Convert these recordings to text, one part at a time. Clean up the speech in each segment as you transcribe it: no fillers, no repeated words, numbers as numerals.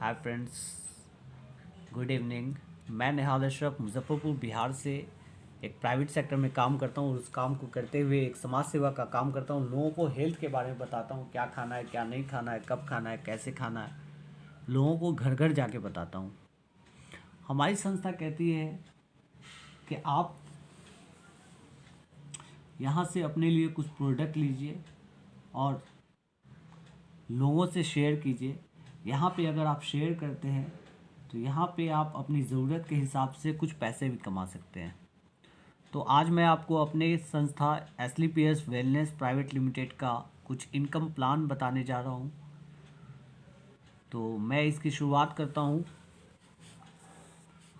Hi friends, good evening. मैं निहाल अशरफ मुजफ्फरपुर बिहार से एक प्राइवेट सेक्टर में काम करता हूँ और उस काम को करते हुए एक समाज सेवा का काम करता हूँ। लोगों को हेल्थ के बारे में बताता हूँ, क्या खाना है, क्या नहीं खाना है, कब खाना है, कैसे खाना है। लोगों को घर घर जाके बताता हूँ। हमारी संस्था कहती है कि आप यहाँ से अपने लिए कुछ प्रोडक्ट लीजिए और लोगों से शेयर कीजिए। यहाँ पे अगर आप शेयर करते हैं तो यहाँ पे आप अपनी ज़रूरत के हिसाब से कुछ पैसे भी कमा सकते हैं। तो आज मैं आपको अपने संस्था एसलीपीएस वेलनेस प्राइवेट लिमिटेड का कुछ इनकम प्लान बताने जा रहा हूँ। तो मैं इसकी शुरुआत करता हूँ।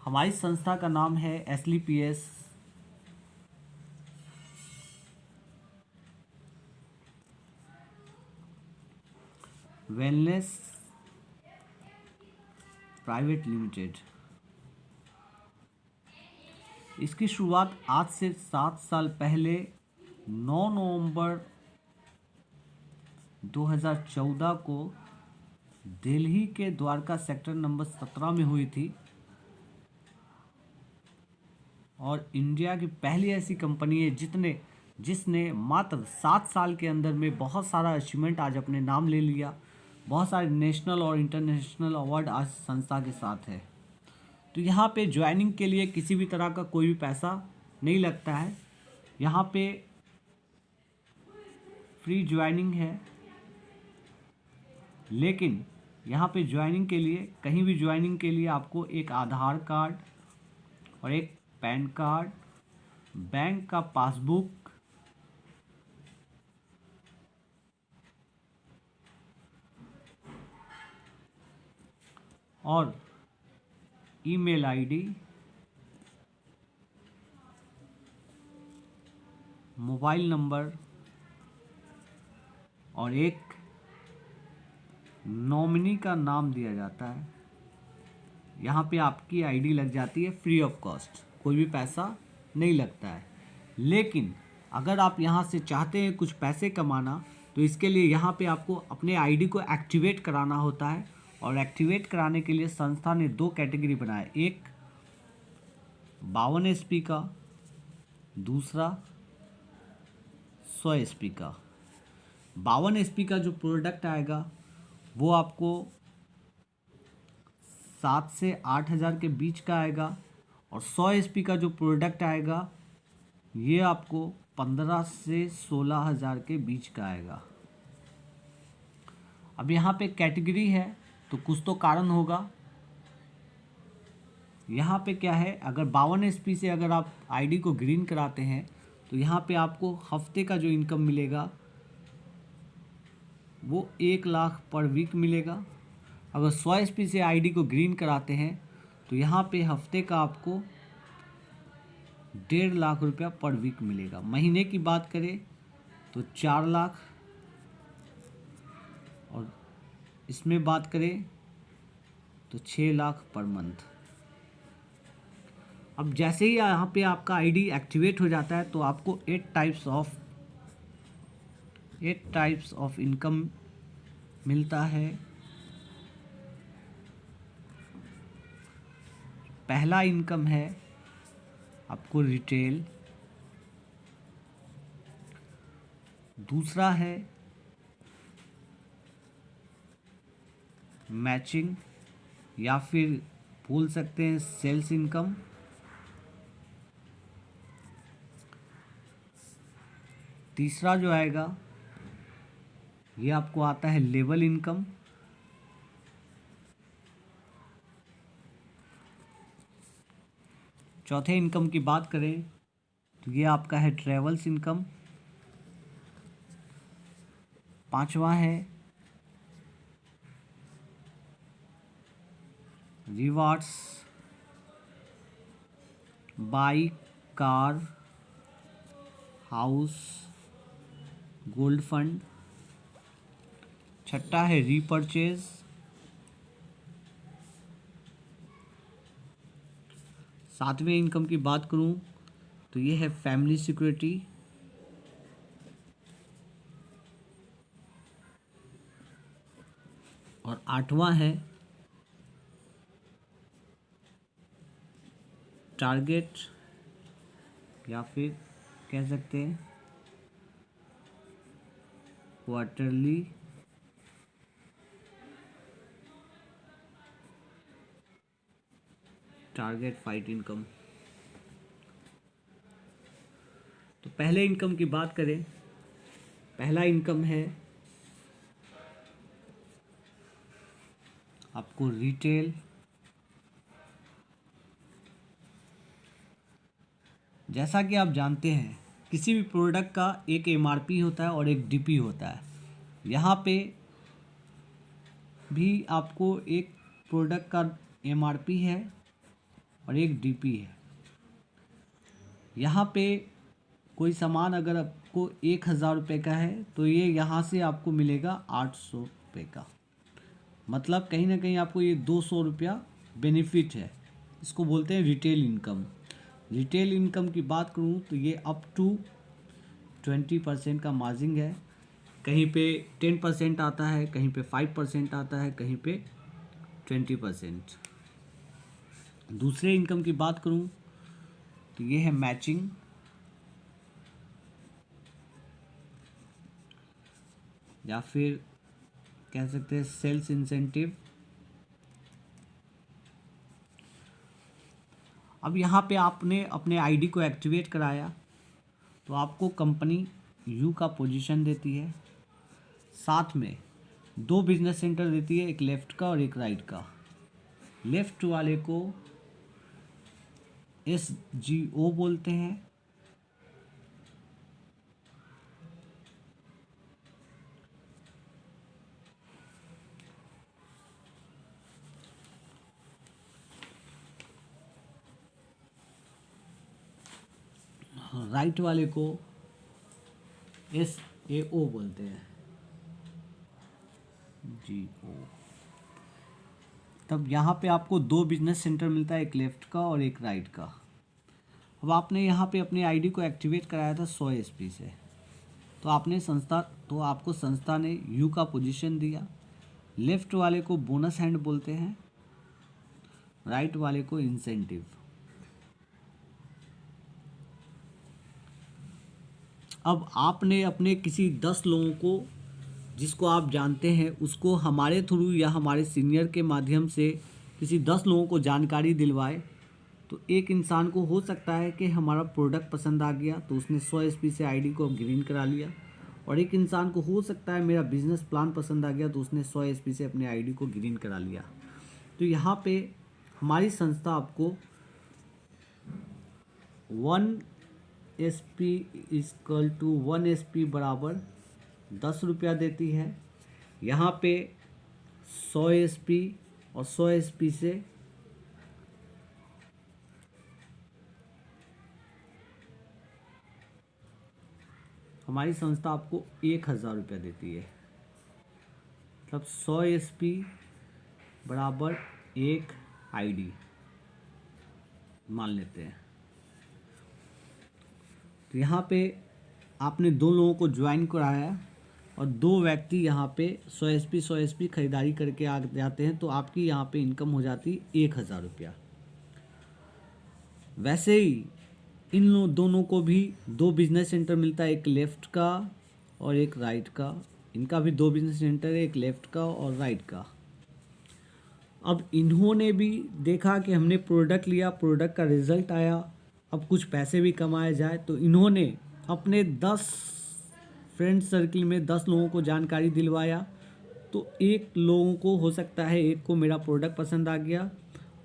हमारी संस्था का नाम है एसलीपीएस वेलनेस प्राइवेट लिमिटेड। इसकी शुरुआत आज से 7 साल पहले 9 नवंबर 2014 को दिल्ली के द्वारका सेक्टर नंबर 17 में हुई थी और इंडिया की पहली ऐसी कंपनी है जिसने मात्र 7 साल के अंदर में बहुत सारा अचीवमेंट आज अपने नाम ले लिया। बहुत सारे नेशनल और इंटरनेशनल अवार्ड आज संस्था के साथ है। तो यहाँ पे ज्वाइनिंग के लिए किसी भी तरह का कोई भी पैसा नहीं लगता है। यहाँ पे फ्री ज्वाइनिंग है, लेकिन यहाँ पे ज्वाइनिंग के लिए कहीं भी ज्वाइनिंग के लिए आपको एक आधार कार्ड और एक पैन कार्ड, बैंक का पासबुक और ईमेल आईडी, मोबाइल नंबर और एक नॉमिनी का नाम दिया जाता है। यहाँ पे आपकी आईडी लग जाती है फ्री ऑफ कॉस्ट, कोई भी पैसा नहीं लगता है। लेकिन अगर आप यहाँ से चाहते हैं कुछ पैसे कमाना तो इसके लिए यहाँ पे आपको अपने आईडी को एक्टिवेट कराना होता है। और एक्टिवेट कराने के लिए संस्था ने 2 कैटेगरी बनाए, एक 52 एसपी का, दूसरा 100 एसपी का। 52 एसपी का जो प्रोडक्ट आएगा वो आपको 7 से 8 हज़ार के बीच का आएगा और 100 एसपी का जो प्रोडक्ट आएगा ये आपको 15 से 16 हज़ार के बीच का आएगा। अब यहाँ पे कैटेगरी है तो कुछ तो कारण होगा। यहाँ पे क्या है, अगर 52 एसपी से अगर आप आईडी को ग्रीन कराते हैं तो यहाँ पे आपको हफ्ते का जो इनकम मिलेगा वो 1 लाख पर वीक मिलेगा। अगर 100 एसपी से आईडी को ग्रीन कराते हैं तो यहाँ पे हफ्ते का आपको 1.5 लाख रुपया पर वीक मिलेगा। महीने की बात करें तो 4 लाख, और इसमें बात करें तो 6 लाख पर मंथ। अब जैसे ही यहाँ पे आपका आईडी एक्टिवेट हो जाता है तो आपको 8 टाइप्स ऑफ इनकम मिलता है। पहला इनकम है आपको रिटेल, दूसरा है मैचिंग या फिर बोल सकते हैं सेल्स इनकम, तीसरा जो आएगा ये आपको आता है लेवल इनकम, चौथे इनकम की बात करें तो ये आपका है ट्रेवल्स इनकम, पांचवा है rewards, bike, car, house, gold fund, छठा है रीपरचेज, सातवें इनकम की बात करूं तो ये है फैमिली सिक्योरिटी, और आठवां है टारगेट या फिर कह सकते हैं क्वार्टरली टारगेट फाइट इनकम। तो पहले इनकम की बात करें, पहला इनकम है आपको रिटेल। जैसा कि आप जानते हैं किसी भी प्रोडक्ट का एक एमआरपी होता है और एक डीपी होता है। यहाँ पे भी आपको एक प्रोडक्ट का एमआरपी है और एक डीपी है। यहाँ पे कोई सामान अगर आपको 1,000 रुपये का है तो ये यहाँ से आपको मिलेगा 800 रुपये का, मतलब कहीं ना कहीं आपको ये 200 रुपया बेनिफिट है। इसको बोलते हैं रिटेल इनकम। रिटेल इनकम की बात करूँ तो ये अप टू 20% का मार्जिन है। कहीं पे 10% आता है, कहीं पे 5% आता है, कहीं पे 20%। दूसरे इनकम की बात करूँ तो ये है मैचिंग। या फिर कह सकते हैं सेल्स इंसेंटिव। अब यहाँ पे आपने अपने आईडी को एक्टिवेट कराया तो आपको कंपनी यू का पोजीशन देती है, साथ में 2 बिजनेस सेंटर देती है, एक लेफ़्ट का और एक राइट का। लेफ़्ट वाले को SGO बोलते हैं, राइट वाले को SAO बोलते हैं, GO। तब यहाँ पे आपको 2 बिजनेस सेंटर मिलता है, एक लेफ़्ट का और एक राइट का। अब आपने यहाँ पे अपने आईडी को एक्टिवेट कराया था 100 SP से, तो आपको संस्था ने यू का पोजीशन दिया। लेफ़्ट वाले को बोनस हैंड बोलते हैं, राइट वाले को इंसेंटिव। अब आपने अपने किसी 10 लोगों को, जिसको आप जानते हैं, उसको हमारे थ्रू या हमारे सीनियर के माध्यम से किसी 10 लोगों को जानकारी दिलवाए, तो एक इंसान को हो सकता है कि हमारा प्रोडक्ट पसंद आ गया तो उसने 100 SP से आईडी को ग्रीन करा लिया, और एक इंसान को हो सकता है मेरा बिजनेस प्लान पसंद आ गया तो उसने 100 SP से अपने आईडी को ग्रीन करा लिया। तो यहाँ पे हमारी संस्था आपको 1 SP इक्वल टू 1 SP बराबर 10 रुपया देती है। यहाँ पे 100 SP और 100 SP से हमारी संस्था आपको 1,000 रुपया देती है। मतलब 100 SP बराबर 1 आईडी मान लेते हैं। तो यहाँ पे आपने 2 लोगों को ज्वाइन कराया और 2 व्यक्ति यहाँ पे 100 SP खरीदारी करके आ जाते हैं, तो आपकी यहाँ पे इनकम हो जाती 1,000 रुपया। वैसे ही इन दोनों को भी 2 बिजनेस सेंटर मिलता है, एक लेफ़्ट का और एक राइट का। इनका भी 2 बिजनेस सेंटर है, एक लेफ़्ट का और राइट का। अब इन्होंने भी देखा कि हमने प्रोडक्ट लिया, प्रोडक्ट का रिज़ल्ट आया, अब कुछ पैसे भी कमाए जाए, तो इन्होंने अपने 10 फ्रेंड सर्किल में 10 लोगों को जानकारी दिलवाया। तो एक लोगों को हो सकता है, एक को मेरा प्रोडक्ट पसंद आ गया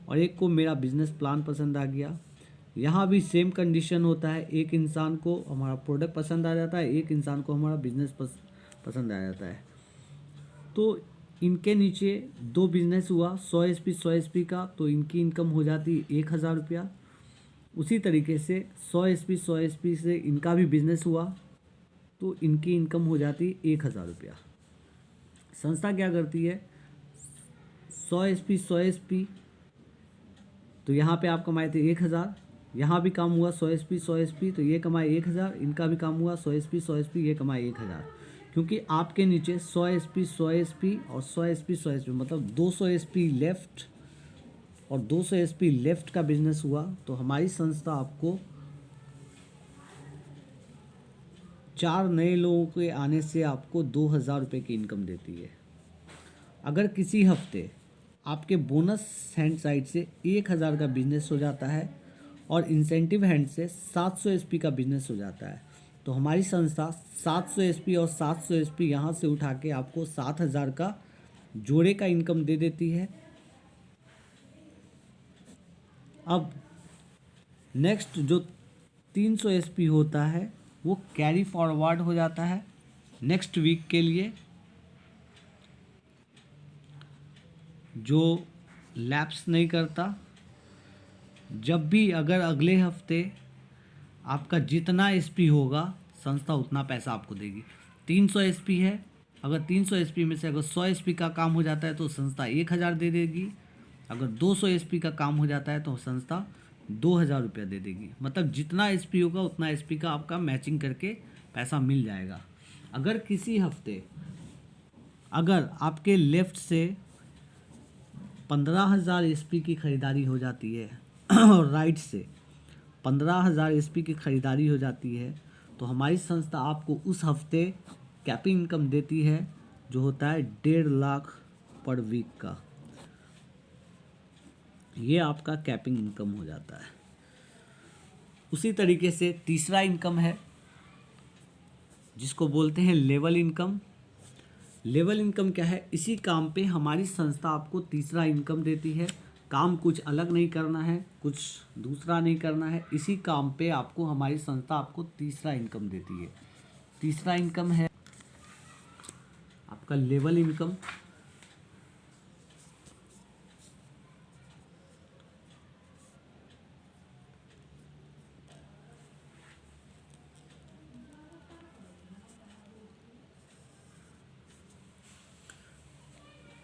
और एक को मेरा बिजनेस प्लान पसंद आ गया। यहाँ भी सेम कंडीशन होता है, एक इंसान को हमारा प्रोडक्ट पसंद आ जाता है, एक इंसान को हमारा बिजनेस पसंद आ जाता है। तो इनके नीचे 2 बिजनेस हुआ 100 SP का, तो इनकी इनकम हो जाती 1,000 रुपया। उसी तरीके से 100 SP से इनका भी बिजनेस हुआ तो इनकी इनकम हो जाती 1,000 रुपया। संस्था क्या करती है, 100 SP तो यहाँ पे आप कमाए थे 1,000, यहाँ भी काम हुआ 100 SP तो ये कमाए 1,000, इनका भी काम हुआ 100 SP ये कमाए 1,000। क्योंकि आपके नीचे 100 SP और 100 SP मतलब 200 SP लेफ़्ट और 200 एसपी लेफ्ट का बिजनेस हुआ तो हमारी संस्था आपको 4 नए लोगों के आने से आपको 2000 रुपये की इनकम देती है। अगर किसी हफ्ते आपके बोनस हैंड साइड से 1000 का बिजनेस हो जाता है और इंसेंटिव हैंड से 700 एसपी का बिजनेस हो जाता है तो हमारी संस्था 700 एसपी और 700 एसपी यहाँ से उठा के आपको 7000 का जोड़े का इनकम दे देती है। अब नेक्स्ट जो 300 एसपी होता है वो कैरी फॉरवर्ड हो जाता है नेक्स्ट वीक के लिए, जो लैप्स नहीं करता। जब भी अगर अगले हफ्ते आपका जितना एसपी होगा संस्था उतना पैसा आपको देगी। 300 एसपी है, अगर 300 एसपी में से अगर 100 एसपी का काम हो जाता है तो संस्था 1000 दे देगी। अगर 200 एसपी का काम हो जाता है तो संस्था 2000 रुपया दे देगी। मतलब जितना एसपी होगा उतना एसपी का आपका मैचिंग करके पैसा मिल जाएगा। अगर किसी हफ्ते अगर आपके लेफ्ट से 15,000 एसपी की ख़रीदारी हो जाती है और राइट से 15,000 एसपी की ख़रीदारी हो जाती है तो हमारी संस्था आपको उस हफ्ते कैपिंग इनकम देती है जो होता है 1.5 लाख पर वीक का। ये आपका कैपिंग इनकम हो जाता है। उसी तरीके से तीसरा इनकम है जिसको बोलते हैं लेवल इनकम। लेवल इनकम क्या है? इसी काम पे हमारी संस्था आपको तीसरा इनकम देती है। काम कुछ अलग नहीं करना है, कुछ दूसरा नहीं करना है, इसी काम पे आपको हमारी संस्था आपको तीसरा इनकम देती है। तीसरा इनकम है आपका लेवल इनकम।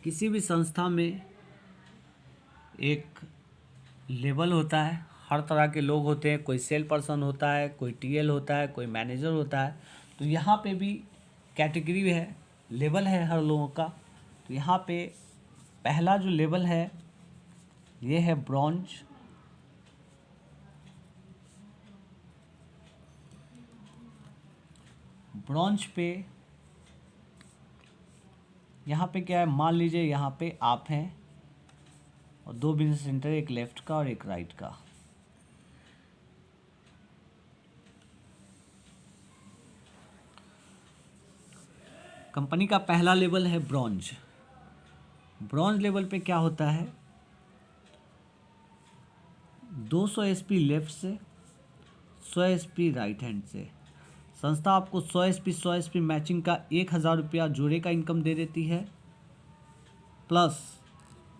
किसी भी संस्था में एक लेवल होता है, हर तरह के लोग होते हैं, कोई सेल पर्सन होता है, कोई टीएल होता है, कोई मैनेजर होता है। तो यहाँ पे भी कैटेगरी है, लेवल है हर लोगों का। तो यहाँ पे पहला जो लेवल है ये है ब्रॉन्ज। ब्रॉन्ज पे यहाँ पे क्या है, मान लीजिए यहाँ पे आप हैं और 2 बिजनेस सेंटर, एक लेफ्ट का और एक राइट का। कंपनी का पहला लेवल है ब्रॉन्ज। ब्रॉन्ज लेवल पे क्या होता है, 200 एसपी लेफ्ट से, 100 एसपी राइट हैंड से। संस्था आपको 100 एसपी मैचिंग का 1000 रुपया जोड़े का इनकम दे देती है। प्लस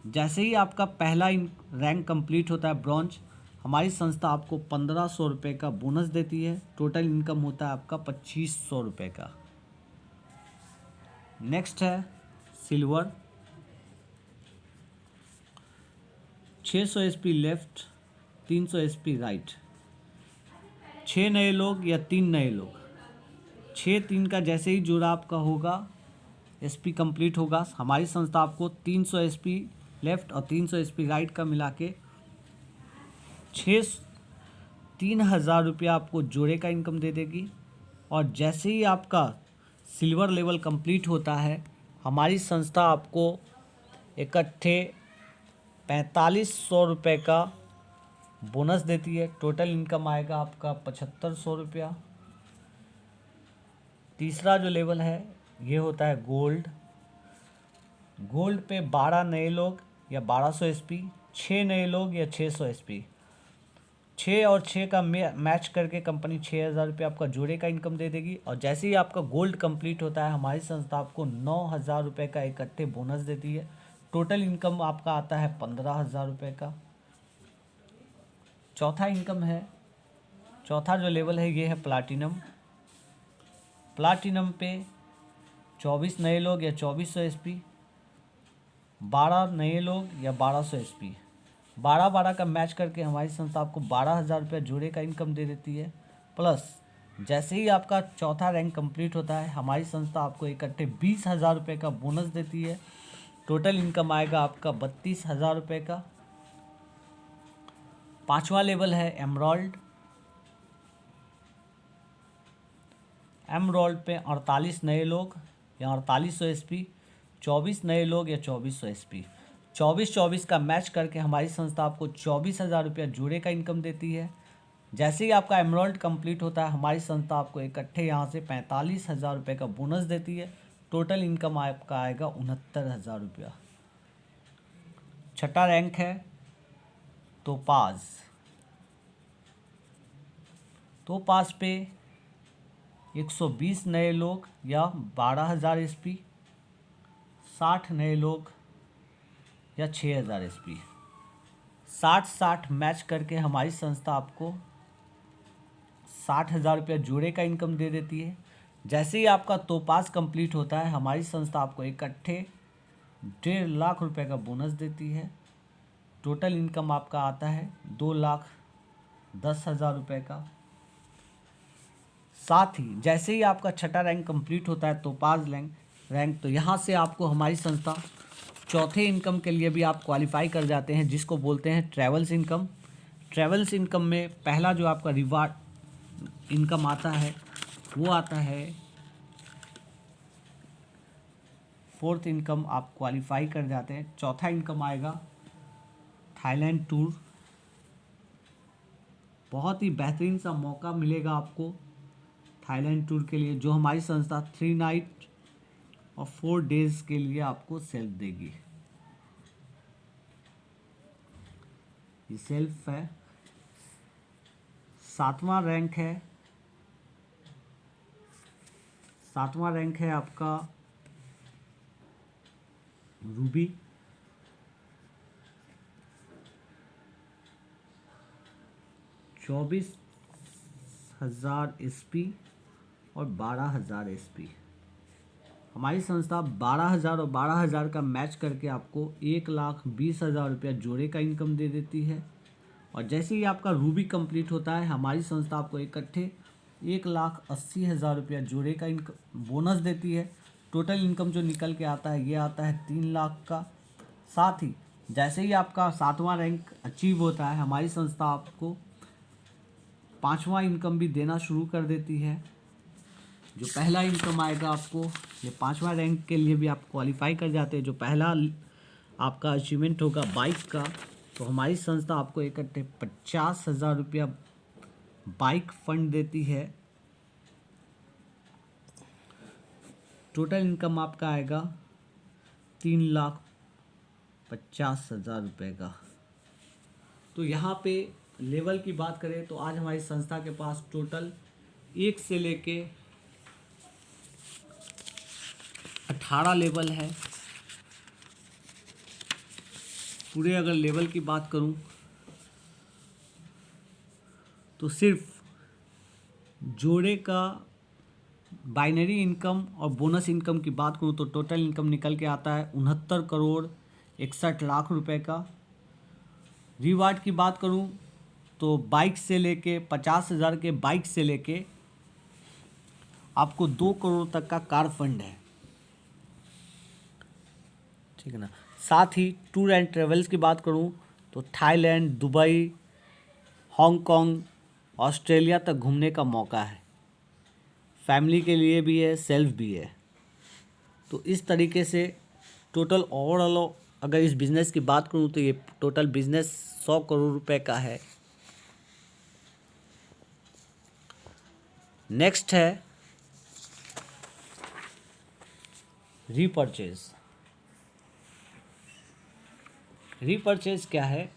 जैसे ही आपका पहला रैंक कंप्लीट होता है ब्रॉन्ज, हमारी संस्था आपको 1500 रुपये का बोनस देती है। टोटल इनकम होता है आपका 2500 रुपये का। नेक्स्ट है silver. 600 SP left, 300 SP right. 6 नए लोग या 3 नए लोग, 6-3 का जैसे ही जोड़ा आपका होगा, एसपी कंप्लीट होगा, हमारी संस्था आपको 300 एसपी लेफ्ट और 300 एसपी राइट का मिला के 3000 रुपया आपको जोड़े का इनकम दे देगी। और जैसे ही आपका सिल्वर लेवल कंप्लीट होता है, हमारी संस्था आपको इकट्ठे 4500 रुपये का बोनस देती है। टोटल इनकम आएगा आपका 7500 रुपया। तीसरा जो लेवल है ये होता है गोल्ड। गोल्ड पे 12 नए लोग या 1200 एसपी, 6 नए लोग या 600 एसपी। 6 और 6 का मैच करके कंपनी 6000 रुपये आपका जोड़े का इनकम दे देगी। और जैसे ही आपका गोल्ड कंप्लीट होता है, हमारी संस्था आपको 9000 रुपये का इकट्ठे बोनस देती है। टोटल इनकम आपका आता है 15000 रुपये का। चौथा इनकम है, चौथा जो लेवल है ये है प्लाटिनम। प्लाटिनम पे 24 नए लोग या 2400 एसपी, 12 नए लोग या 1200 एसपी। 12-12 का मैच करके हमारी संस्था आपको 12000 रुपये जोड़े का इनकम दे देती है। प्लस जैसे ही आपका चौथा रैंक कंप्लीट होता है, हमारी संस्था आपको इकट्ठे 20000 रुपये का बोनस देती है। टोटल इनकम आएगा आपका 32000 रुपये का। 5वां लेवल है एमराल्ड। एमराल्ड पे 48 नए लोग या 4800 एसपी, 24 नए लोग या 2400 एसपी, 24-24 का मैच करके हमारी संस्था आपको 24,000 रुपया जोड़े का इनकम देती है। जैसे ही आपका एमराल्ड कंप्लीट होता है हमारी संस्था आपको इकट्ठे यहाँ से 45,000 रुपये का बोनस देती है। टोटल इनकम आपका आएगा 69,000 रुपया। छठा रैंक है तोपाज। तोपाज पे 120 नए लोग या 12,000 एसपी, 60 नए लोग या 6,000 एसपी, 60-60 मैच करके हमारी संस्था आपको 60,000 रुपया जोड़े का इनकम दे देती है। जैसे ही आपका तोपाज कंप्लीट होता है हमारी संस्था आपको इकट्ठे 1.5 लाख रुपए का बोनस देती है। टोटल इनकम आपका आता है 2,10,000 रुपये का। साथ ही जैसे ही आपका छठा रैंक कंप्लीट होता है तोपाज रैंक, तो यहाँ से आपको हमारी संस्था चौथे इनकम के लिए भी आप क्वालिफाई कर जाते हैं, जिसको बोलते हैं ट्रैवल्स इनकम। ट्रैवल्स इनकम में पहला जो आपका रिवार्ड इनकम आता है वो आता है, फोर्थ इनकम आप क्वालिफाई कर जाते हैं। चौथा इनकम आएगा थाईलैंड टूर। बहुत ही बेहतरीन सा मौका मिलेगा आपको थाईलैंड टूर के लिए, जो हमारी संस्था 3 नाइट और 4 डेज के लिए आपको सेल्फ देगी। ये सेल्फ है। सातवां रैंक है आपका रूबी। 24,000 एसपी और 12,000 एसपी। हमारी संस्था 12,000 और 12,000 का मैच करके आपको 1,20,000 रुपया जोड़े का इनकम दे देती है। और जैसे ही आपका रूबी कंप्लीट होता है हमारी संस्था आपको इकट्ठे 1,80,000 रुपया जोड़े का इनकम बोनस देती है। टोटल इनकम जो निकल के आता है ये आता है 3 लाख का। साथ ही जैसे ही आपका 7वां रैंक अचीव होता है हमारी संस्था आपको 5वां इनकम भी देना शुरू कर देती है। जो पहला इनकम आएगा आपको, ये 5वां रैंक के लिए भी आप क्वालिफाई कर जाते हैं। जो पहला आपका अचीवमेंट होगा बाइक का, तो हमारी संस्था आपको इकट्ठे 50,000 रुपया बाइक फंड देती है। टोटल इनकम आपका आएगा 3,50,000 रुपये का। तो यहाँ पे लेवल की बात करें तो आज हमारी संस्था के पास टोटल 1 से लेके 18 लेवल है। पूरे अगर लेवल की बात करूं तो सिर्फ जोड़े का बाइनरी इनकम और बोनस इनकम की बात करूं तो टोटल इनकम निकल के आता है 69,61,00,000 रुपए का। रिवार्ड की बात करूं तो बाइक से लेके 50,000 के बाइक से लेके आपको 2 करोड़ तक का कार फंड है, ठीक है ना। साथ ही टूर एंड ट्रेवल्स की बात करूं तो थाईलैंड, दुबई, हांगकांग, ऑस्ट्रेलिया तक घूमने का मौका है। फैमिली के लिए भी है, सेल्फ भी है। तो इस तरीके से टोटल ओवरऑल अगर इस बिज़नेस की बात करूं तो ये टोटल बिज़नेस 100 करोड़ रुपए का है। नेक्स्ट है रीपरचेज। रीपरचेज क्या है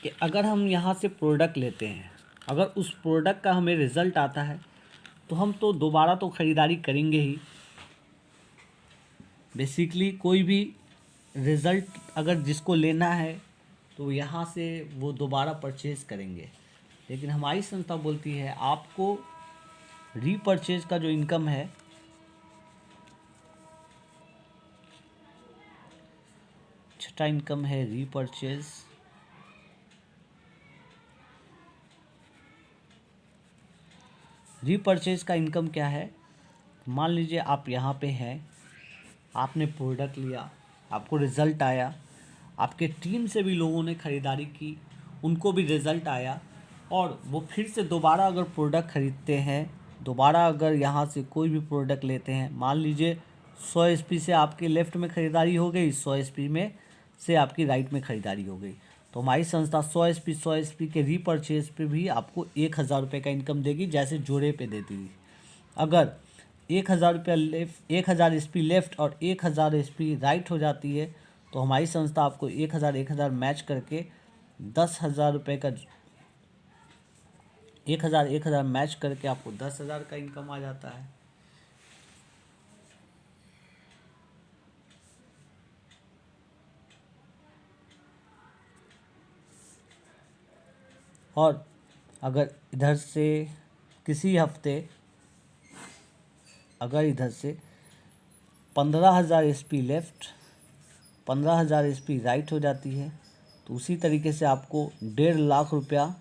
कि अगर हम यहाँ से प्रोडक्ट लेते हैं, अगर उस प्रोडक्ट का हमें रिज़ल्ट आता है तो हम तो दोबारा तो ख़रीदारी करेंगे ही। बेसिकली कोई भी रिज़ल्ट अगर जिसको लेना है तो यहाँ से वो दोबारा परचेज़ करेंगे। लेकिन हमारी संस्था बोलती है आपको रीपरचेज का जो इनकम है छठा इनकम है रीपरचेज। रीपरचेज का इनकम क्या है, मान लीजिए आप यहाँ पे हैं, आपने प्रोडक्ट लिया, आपको रिज़ल्ट आया, आपके टीम से भी लोगों ने ख़रीदारी की, उनको भी रिज़ल्ट आया और वो फिर से दोबारा अगर प्रोडक्ट ख़रीदते हैं, दोबारा अगर यहाँ से कोई भी प्रोडक्ट लेते हैं, मान लीजिए 100 एसपी से आपके लेफ़्ट में ख़रीदारी हो गई, 100 एसपी में से आपकी राइट में ख़रीदारी हो गई, तो हमारी संस्था 100 एसपी के रीपरचेज पे भी आपको 1000 रुपये का इनकम देगी, जैसे जोड़े पे देती थी। अगर 1000 रुपया लेफ्ट, 1000 एसपी लेफ़्ट और 1000 एसपी राइट हो जाती है, तो हमारी संस्था आपको 1000 मैच करके 10,000 रुपये का, 1000 मैच करके आपको 10,000 का इनकम आ जाता है। और अगर इधर से किसी हफ्ते अगर इधर से 15,000 एसपी लेफ़्ट, 15,000 एसपी राइट हो जाती है, तो उसी तरीके से आपको 1.5 लाख रुपया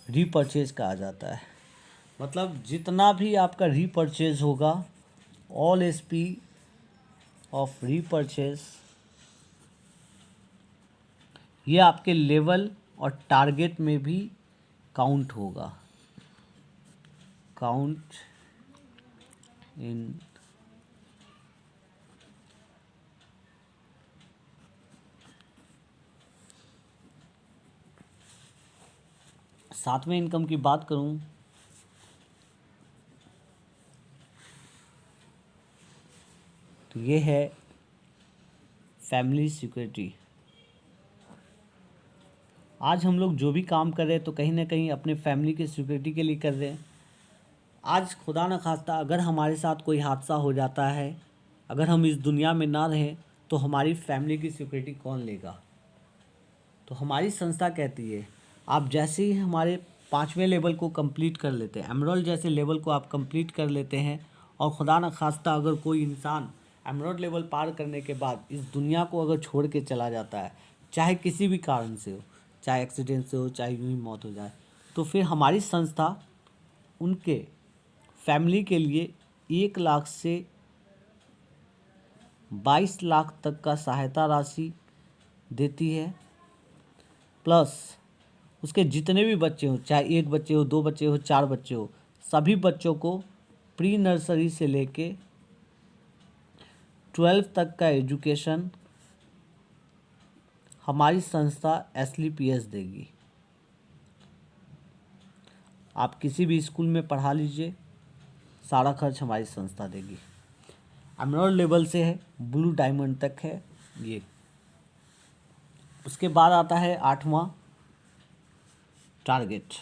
रीपरचेज का आ जाता है। मतलब जितना भी आपका रीपरचेज होगा, ऑल एसपी ऑफ रीपरचेज, ये आपके लेवल और टारगेट में भी काउंट होगा, काउंट इन सातवें इनकम की बात करूं तो ये है फैमिली सिक्योरिटी। आज हम लोग जो भी काम कर रहे हैं तो कहीं ना कहीं अपने फैमिली की सिक्योरिटी के लिए कर रहे हैं। आज खुदा न खास्ता अगर हमारे साथ कोई हादसा हो जाता है, अगर हम इस दुनिया में ना रहें, तो हमारी फैमिली की सिक्योरिटी कौन लेगा? तो हमारी संस्था कहती है, आप जैसे ही हमारे 5वें लेवल को कंप्लीट कर लेते हैं, एमरल्ड जैसे लेवल को आप कंप्लीट कर लेते हैं, और खुदा न खास्ता अगर कोई इंसान एमरल्ड लेवल पार करने के बाद इस दुनिया को अगर छोड़ के चला जाता है, चाहे किसी भी कारण से हो, चाहे एक्सीडेंट से हो, चाहे यूं ही मौत हो जाए, तो फिर हमारी संस्था उनके फैमिली के लिए 1 लाख से 22 लाख तक का सहायता राशि देती है। प्लस उसके जितने भी बच्चे हो, चाहे 1 बच्चे हो, 2 बच्चे हो, 4 बच्चे हो, सभी बच्चों को प्री नर्सरी से लेके 12 तक का एजुकेशन हमारी संस्था SLPS देगी। आप किसी भी स्कूल में पढ़ा लीजिए, सारा खर्च हमारी संस्था देगी। एमरल्ड लेवल से है, ब्लू डायमंड तक है ये। उसके बाद आता है 8वां टारगेट।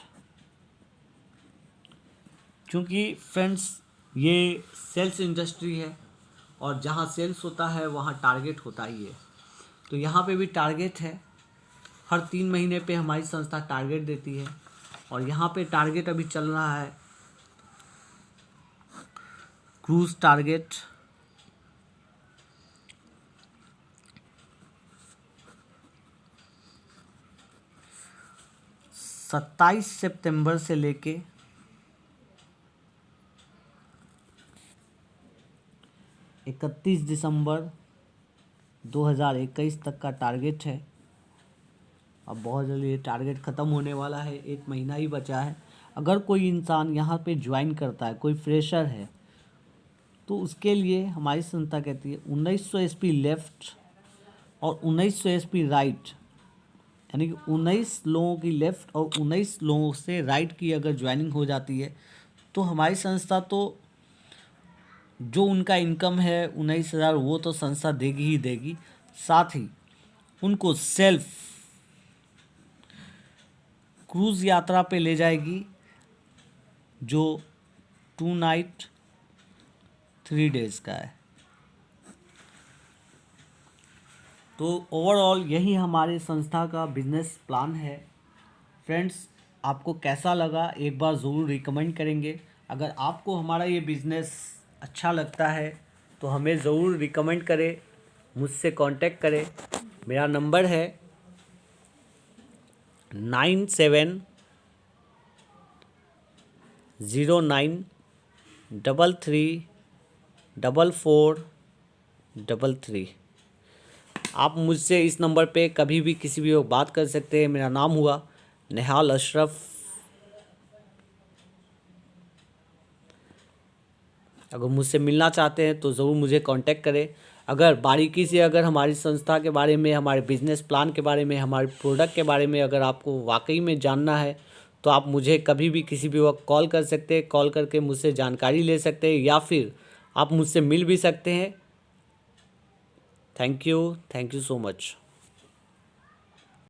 क्योंकि फ्रेंड्स ये सेल्स इंडस्ट्री है और जहाँ सेल्स होता है वहाँ टारगेट होता ही है, तो यहाँ पे भी टारगेट है। हर 3 महीने पे हमारी संस्था टारगेट देती है और यहाँ पे टारगेट अभी चल रहा है क्रूज टारगेट। सत्ताईस सितंबर से लेके 31 दिसंबर 2021 तक का टारगेट है। अब बहुत जल्दी ये टारगेट ख़त्म होने वाला है, 1 महीना ही बचा है। अगर कोई इंसान यहाँ पे ज्वाइन करता है, कोई फ्रेशर है, तो उसके लिए हमारी संस्था कहती है 1900 एसपी लेफ़्ट और 1900 एसपी राइट, यानी कि 19 लोगों की लेफ़्ट और 19 लोगों से राइट की अगर ज्वाइनिंग हो जाती है, तो हमारी संस्था तो जो उनका इनकम है 19,000 वो तो संस्था देगी ही देगी, साथ ही उनको सेल्फ क्रूज़ यात्रा पे ले जाएगी जो 2 नाइट 3 डेज़ का है। तो ओवरऑल यही हमारे संस्था का बिजनेस प्लान है। फ्रेंड्स, आपको कैसा लगा एक बार ज़रूर रिकमेंड करेंगे। अगर आपको हमारा ये बिज़नेस अच्छा लगता है तो हमें ज़रूर रिकमेंड करें, मुझसे कांटेक्ट करें। मेरा नंबर है 9709334433। आप मुझसे इस नंबर पे कभी भी किसी भी वक्त बात कर सकते हैं। मेरा नाम हुआ निहाल अशरफ। अगर मुझसे मिलना चाहते हैं तो ज़रूर मुझे कांटेक्ट करें। अगर बारीकी से अगर हमारी संस्था के बारे में, हमारे बिजनेस प्लान के बारे में, हमारे प्रोडक्ट के बारे में अगर आपको वाकई में जानना है तो आप मुझे कभी भी किसी भी वक्त कॉल कर सकते हैं। कॉल करके मुझसे जानकारी ले सकते हैं या फिर आप मुझसे मिल भी सकते हैं। Thank you so much.